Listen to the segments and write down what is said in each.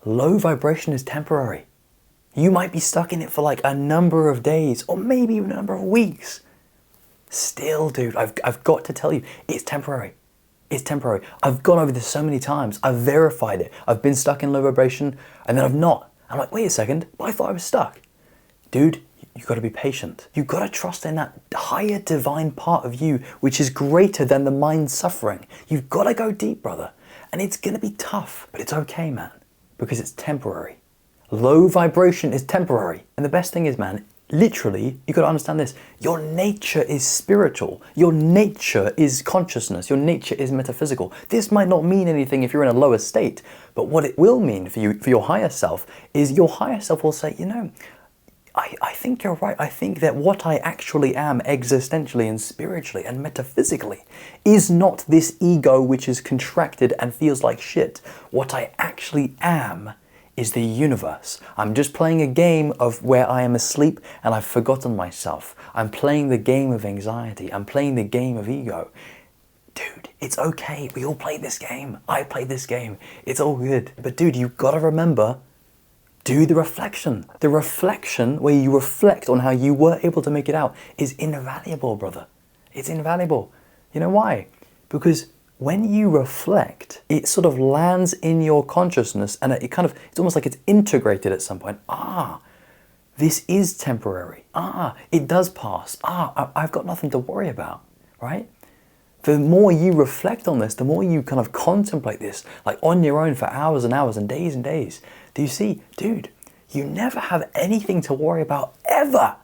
low vibration is temporary. You might be stuck in it for like a number of days or maybe even a number of weeks. Still, dude, I've got to tell you, it's temporary. It's temporary. I've gone over this so many times. I've verified it. I've been stuck in low vibration and then I've not. I'm like, wait a second, but I thought I was stuck. Dude, you've got to be patient. You've got to trust in that higher divine part of you, which is greater than the mind suffering. You've got to go deep, brother. And it's going to be tough, but it's okay, man, because it's temporary. Low vibration is temporary. And the best thing is, man, literally, you got to understand this. Your nature is spiritual. Your nature is consciousness. Your nature is metaphysical. This might not mean anything if you're in a lower state, but what it will mean for you, for your higher self, is your higher self will say, you know, I think you're right. I think that what I actually am existentially and spiritually and metaphysically is not this ego which is contracted and feels like shit. What I actually am is the universe. I'm just playing a game of where I am asleep and I've forgotten myself. I'm playing the game of anxiety. I'm playing the game of ego. Dude, it's okay. We all play this game. I played this game. It's all good. But dude, you've got to remember, do the reflection. The reflection where you reflect on how you were able to make it out is invaluable, brother. It's invaluable. You know why? Because when you reflect, it sort of lands in your consciousness and it's almost like it's integrated at some point. This is temporary. It does pass. I've got nothing to worry about, right? The more you reflect on this, the more you kind of contemplate this, like on your own for hours and hours and days, do you see, dude, you never have anything to worry about ever,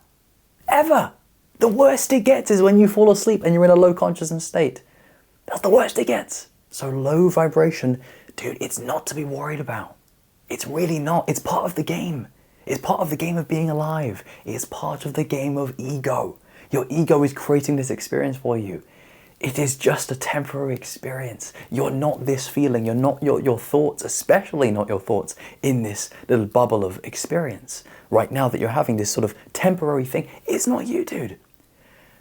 ever. The worst it gets is when you fall asleep and you're in a low consciousness state. That's the worst it gets. So low vibration, dude, it's not to be worried about. It's really not. It's part of the game. It's part of the game of being alive. It's part of the game of ego. Your ego is creating this experience for you. It is just a temporary experience. You're not this feeling. You're not your thoughts, especially not your thoughts in this little bubble of experience. Right now that you're having this sort of temporary thing, it's not you, dude.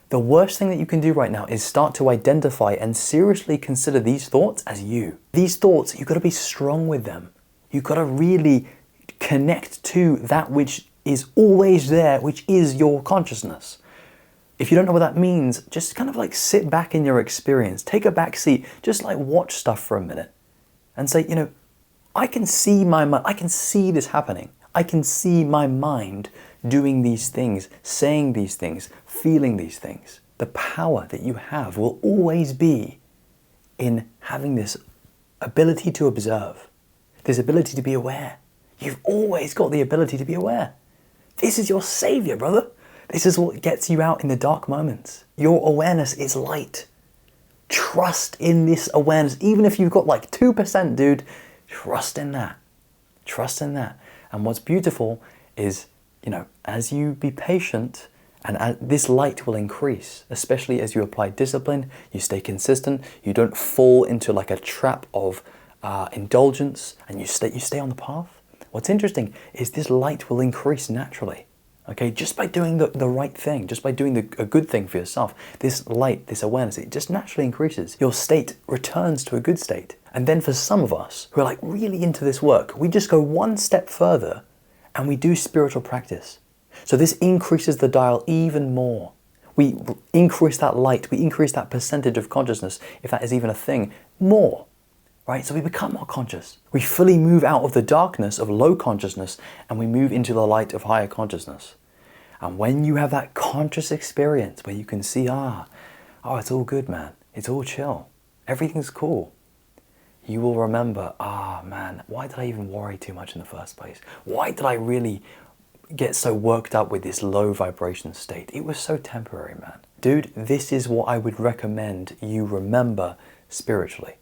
The worst thing that you can do right now is start to identify and seriously consider these thoughts as you. These thoughts, you've got to be strong with them. You've got to really connect to that which is always there, which is your consciousness. If you don't know what that means, just kind of like sit back in your experience, take a back seat, just like watch stuff for a minute and say, you know, I can see my mind, I can see this happening. I can see my mind doing these things, saying these things, feeling these things. The power that you have will always be in having this ability to observe, this ability to be aware. You've always got the ability to be aware. This is your savior, brother. This is what gets you out in the dark moments. Your awareness is light. Trust in this awareness. Even if you've got like 2%, dude, trust in that. Trust in that. And what's beautiful is, you know, as you be patient, and this light will increase, especially as you apply discipline, you stay consistent, you don't fall into like a trap of indulgence, and you stay on the path. What's interesting is this light will increase naturally. Okay, just by doing the right thing, just by doing a good thing for yourself, this light, this awareness, it just naturally increases. Your state returns to a good state. And then for some of us who are like really into this work, we just go one step further and we do spiritual practice. So this increases the dial even more. We increase that light, we increase that percentage of consciousness, if that is even a thing, more. Right? So we become more conscious. We fully move out of the darkness of low consciousness and we move into the light of higher consciousness. And when you have that conscious experience where you can see, it's all good, man. It's all chill. Everything's cool. You will remember, man, why did I even worry too much in the first place? Why did I really get so worked up with this low vibration state? It was so temporary, man. Dude, this is what I would recommend you remember spiritually.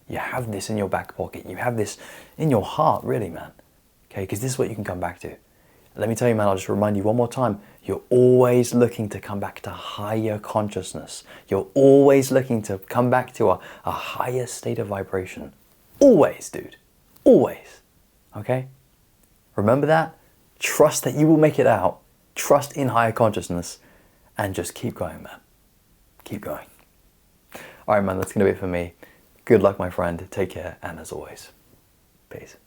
You have this in your back pocket. You have this in your heart, really, man. Okay, because this is what you can come back to. Let me tell you, man, I'll just remind you one more time. You're always looking to come back to higher consciousness. You're always looking to come back to a higher state of vibration. Always, dude. Always. Okay? Remember that. Trust that you will make it out. Trust in higher consciousness. And just keep going, man. Keep going. All right, man, that's going to be it for me. Good luck, my friend. Take care. And as always, peace.